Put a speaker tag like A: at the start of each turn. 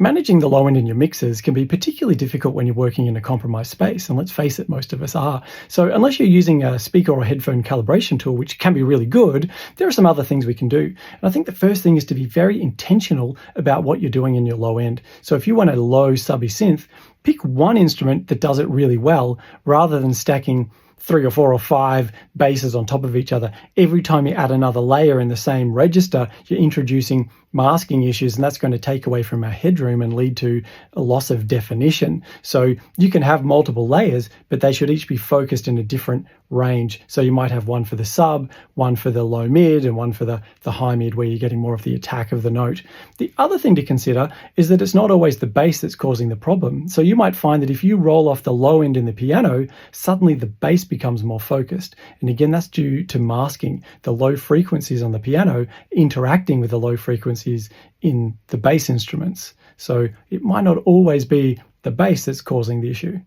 A: Managing the low end in your mixers can be particularly difficult when you're working in a compromised space, and let's face it, most of us are. So unless you're using a speaker or headphone calibration tool, which can be really good, there are some other things we can do. And I think the first thing is to be very intentional about what you're doing in your low end. So if you want a low subby synth, pick one instrument that does it really well, rather than stacking 3 or 4 or 5 basses on top of each other. Every time you add another layer in the same register, you're introducing masking issues, and that's going to take away from our headroom and lead to a loss of definition. So you can have multiple layers, but they should each be focused in a different range. So you might have one for the sub, one for the low mid, and one for the high mid, where you're getting more of the attack of the note. The other thing to consider is that it's not always the bass that's causing the problem. So you might find that if you roll off the low end in the piano, suddenly the bass becomes more focused. And again, that's due to masking, the low frequencies on the piano interacting with the low frequencies in the bass instruments. So it might not always be the bass that's causing the issue.